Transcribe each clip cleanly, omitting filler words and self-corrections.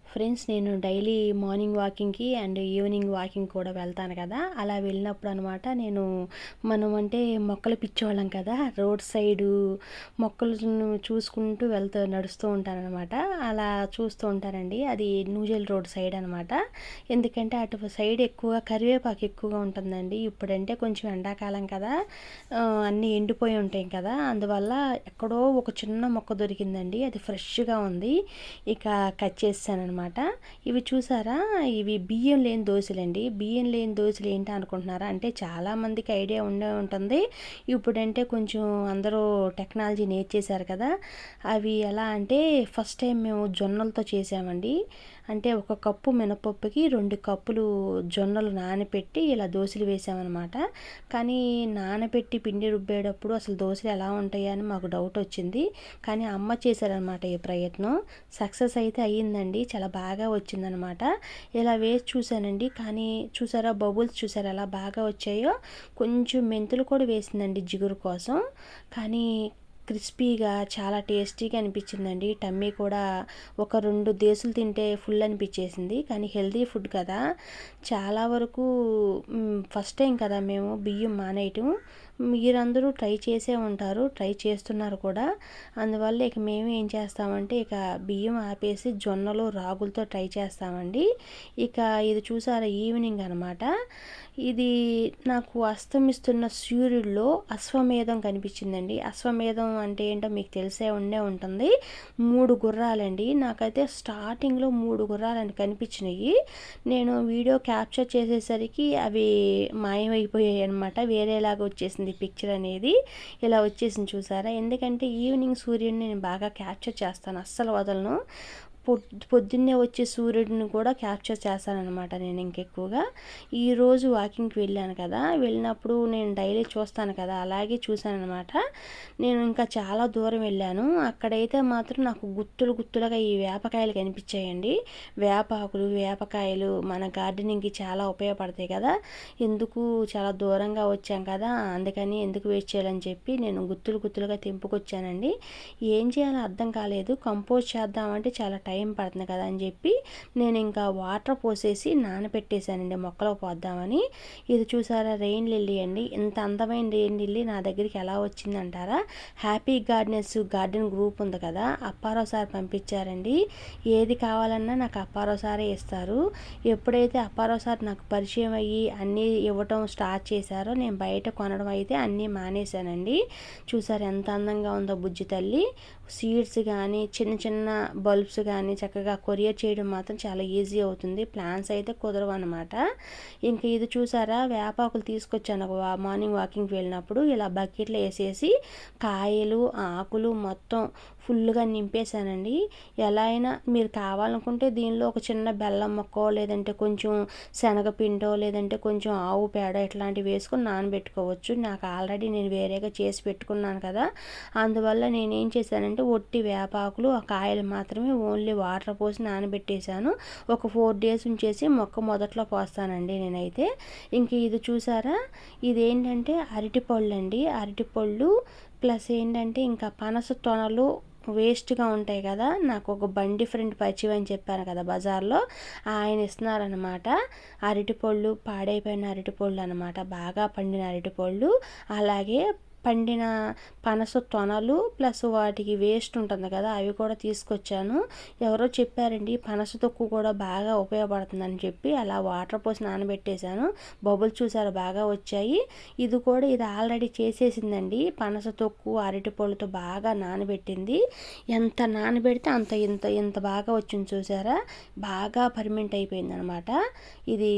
Friends, నేను daily morning వాకింగ్‌కి and evening walking కూడా వెళ్తాను కదా! అలా వెళ్ళినప్పుడు అనమాట మనం అంటే మొక్కలు పిచ్చోళ్ళం కదా! రోడ్ సైడు మొక్కలను చూసుకుంటూ నడుస్తూ ఉంటాననమాట. అలా చూస్తూ ఉంటానండి. అది న్యూజల్ రోడ్ సైడ్ అనమాట. ఎందుకంటే అటు సైడ్ ఎక్కువగా కరివేపాకు ఎక్కువగా ఉంటుందండి. ఇప్పుడంటే కొంచెం ఎండాకాలం కదా! అన్నీ ఎండిపోయి ఉంటాయి కదా! అందువల్ల ఎక్కడో ఒక చిన్న మొక్క దొరికిందండి. అది ఫ్రెష్‌గా ఉంది. ఇక కట్ చేసేసాననమాట. ఇవి చూసారా? ఇవి బియ్యం లేని దోసెలండి. బియ్యం లేని దోసెలు ఏంటా అనుకుంటున్నారా? అంటే చాలామందికి ఐడియా ఉండే ఉంటుంది. ఇప్పుడంటే కొంచెం అందరూ టెక్నాలజీ నేర్చేశారు కదా! అవి ఎలా అంటే ఫస్ట్ టైం మేము జొన్నలతో చేసామండి. అంటే ఒక కప్పు మినపప్పుకి 2 కప్పులు జొన్నలు నానపెట్టి ఇలా దోసెలు వేసామనమాట. కానీ నానబెట్టి పిండి రుబ్బేటప్పుడు అసలు దోసెలు ఎలా ఉంటాయా అని మాకు డౌట్ వచ్చింది. కానీ అమ్మ చేశారనమాట ఈ ప్రయత్నం. సక్సెస్ అయితే అయ్యిందండి. చాలా బాగా వచ్చిందనమాట. ఇలా వేసి చూశానండి. కానీ చూసారా, బబుల్స్ చూసారా ఎలా బాగా వచ్చాయో. కొంచెం మెంతులు కూడా వేసిందండి జిగురు కోసం. కానీ క్రిస్పీగా చాలా టేస్టీగా అనిపించిందండి. టమ్మీ కూడా ఒక 2 దేసులు తింటే ఫుల్ అనిపించేసింది. కానీ హెల్తీ ఫుడ్ కదా! చాలా వరకు ఫస్ట్ టైం కదా మేము బియ్యం మానేయటం. మీరందరూ ట్రై చేసే ఉంటారు. ట్రై చేస్తున్నారు కూడా. అందువల్ల ఇక మేము ఏం చేస్తామంటే ఇక బియ్యం ఆపేసి జొన్నలు, రాగులతో ట్రై చేస్తామండి. ఇక ఇది చూసారా, ఈవినింగ్ అనమాట. ఇది నాకు అస్తమిస్తున్న సూర్యుడిలో అశ్వమేధం కనిపించిందండి. అశ్వమేధం అంటే ఏంటో మీకు తెలిసే ఉంటుంది. 3 గుర్రాలండి. నాకైతే స్టార్టింగ్లో 3 గుర్రాలని కనిపించినాయి. నేను వీడియో క్యాప్చర్ చేసేసరికి అవి మాయమైపోయాయి అనమాట. వేరేలాగా వచ్చేసింది పిక్చర్ అనేది. ఇలా వచ్చేసింది చూసారా. ఎందుకంటే ఈవినింగ్ సూర్యుడిని నేను బాగా క్యాప్చర్ చేస్తాను, అస్సలు వదలను. పొద్దున్నే వచ్చే సూర్యుడిని కూడా క్యాప్చర్ చేస్తానన్నమాట నేను ఇంకెక్కువగా. ఈరోజు వాకింగ్కి వెళ్ళాను కదా! వెళ్ళినప్పుడు నేను డైలీ చూస్తాను కదా! అలాగే చూశానన్నమాట. నేను ఇంకా చాలా దూరం వెళ్ళాను. అక్కడైతే మాత్రం నాకు గుత్తులుగా ఈ వేపకాయలు కనిపించాయండి. వేపాకులు, వేపకాయలు మన గార్డెనింగ్కి చాలా ఉపయోగపడతాయి కదా! ఎందుకు చాలా దూరంగా వచ్చాం కదా! అందుకని ఎందుకు వేస్ట్ చేయాలని చెప్పి నేను గుత్తులుగా తెంపుకొచ్చానండి. ఏం చేయాలో అర్థం కాలేదు. కంపోజ్ చేద్దామంటే చాలా టైం పడుతుంది కదా అని చెప్పి నేను ఇంకా వాటర్ పోసేసి నానబెట్టేశానండి మొక్కలకు పోద్దామని. ఇది చూసారా, రెయిన్ లిల్లీ అండి. ఇంత అందమైన రెయిన్ లిల్లీ నా దగ్గరికి ఎలా వచ్చిందంటారా? హ్యాపీ గార్డెన్ గ్రూప్ ఉంది కదా, అప్పారావు సార్ పంపించారండి. ఏది కావాలన్నా నాకు అప్పారావు సారే ఇస్తారు. ఎప్పుడైతే అప్పారావు సార్ నాకు పరిచయం అయ్యి అన్నీ ఇవ్వటం స్టార్ట్ చేశారో నేను బయట కొనడం అయితే అన్నీ మానేశానండి. చూసారు ఎంత అందంగా ఉందో బుజ్జి తల్లి. సీడ్స్ కానీ చిన్న బల్బ్స్ కానీ చక్కగా కొరియర్ చేయడం మాత్రం చాలా ఈజీ అవుతుంది. ప్లాన్స్ అయితే కుదరవు అనమాట. ఇంక ఇది చూసారా, వేపాకులు తీసుకొచ్చాను మార్నింగ్ వాకింగ్కి వెళ్ళినప్పుడు. ఇలా బకెట్లో వేసేసి కాయలు, ఆకులు మొత్తం ఫుల్గా నింపేశానండి. ఎలా అయినా మీరు కావాలనుకుంటే దీనిలో ఒక చిన్న బెల్లం ముక్కో, లేదంటే కొంచెం శనగపిండో, లేదంటే కొంచెం ఆవు పేడ ఇట్లాంటివి వేసుకొని నానబెట్టుకోవచ్చు. నాకు ఆల్రెడీ నేను వేరేగా చేసి పెట్టుకున్నాను కదా! అందువల్ల నేనేం చేశానంటే ఒట్టి వేపాకులు, ఆ కాయలు మాత్రమే ఓన్లీ వాటర్ పోసి నానబెట్టేశాను. ఒక 4 డేస్ ఉంచేసి మొక్క మొదట్లో పోస్తానండి నేనైతే. ఇంక ఇది చూసారా, ఇదేంటంటే అరటిపళ్ళు అండి. అరటిపళ్ళు ప్లస్ ఏంటంటే ఇంకా పనస తొనలు వేస్ట్గా ఉంటాయి కదా, నాకు ఒక బండి ఫ్రెండ్ పరిచయం అని చెప్పాను కదా బజార్లో, ఆయన ఇస్తున్నారనమాట. అరటిపళ్ళు, పాడైపోయిన అరటిపళ్ళు అనమాట, బాగా పండిన అరటిపళ్ళు. అలాగే పండిన పనస తొనలు ప్లస్ వాటికి వేస్ట్ ఉంటుంది కదా, అవి కూడా తీసుకొచ్చాను. ఎవరో చెప్పారండి పనస తొక్కు కూడా బాగా ఉపయోగపడుతుందని చెప్పి అలా వాటర్ పోసి నానబెట్టేశాను. బబుల్స్ చూసారు బాగా వచ్చాయి. ఇది ఆల్రెడీ చేసేసిందండి. పనస తొక్కు అరటిపళ్ళతో బాగా నానబెట్టింది. ఎంత నానబెడితే అంత ఇంత బాగా వచ్చింది చూసారా. బాగా పర్మెంట్ అయిపోయింది అనమాట. ఇది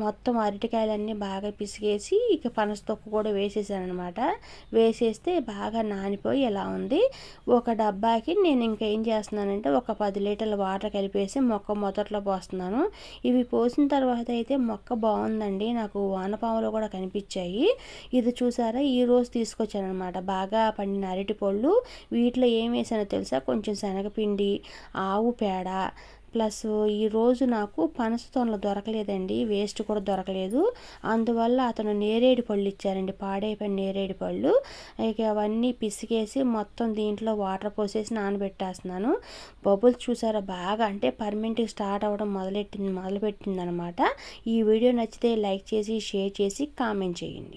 మొత్తం అరటికాయలన్నీ బాగా పిసిగేసి ఇక పనస తొక్కు కూడా వేసేసాను అనమాట. వేసేస్తే బాగా నానిపోయి ఇలా ఉంది. ఒక డబ్బాకి నేను ఇంకా ఏం చేస్తున్నానంటే ఒక 10 లీటర్ల వాటర్ కలిపేసి మొక్క మొదట్లో పోస్తున్నాను. ఇవి పోసిన తర్వాత అయితే మొక్క బాగుందండి. నాకు వానపాములు కూడా కనిపించాయి. ఇది చూసారా, ఈరోజు తీసుకొచ్చాను అనమాట బాగా పండిన అరటిపళ్ళు. వీటిలో ఏం వేసానో తెలుసా, కొంచెం శనగపిండి, ఆవు పేడ, ప్లస్ ఈరోజు నాకు పనస తొనలు దొరకలేదండి, వేస్ట్ కూడా దొరకలేదు. అందువల్ల అతను నేరేడు పళ్ళు ఇచ్చారండి, పాడైపోయిన నేరేడు పళ్ళు. ఇక అవన్నీ పిసికేసి మొత్తం దీంట్లో వాటర్ పోసేసి నానబెట్టేస్తున్నాను. బబుల్స్ చూసారా బాగా, అంటే పర్మనెంట్గా స్టార్ట్ అవ్వడం మొదలుపెట్టింది అనమాట. ఈ వీడియో నచ్చితే లైక్ చేసి, షేర్ చేసి, కామెంట్ చేయండి.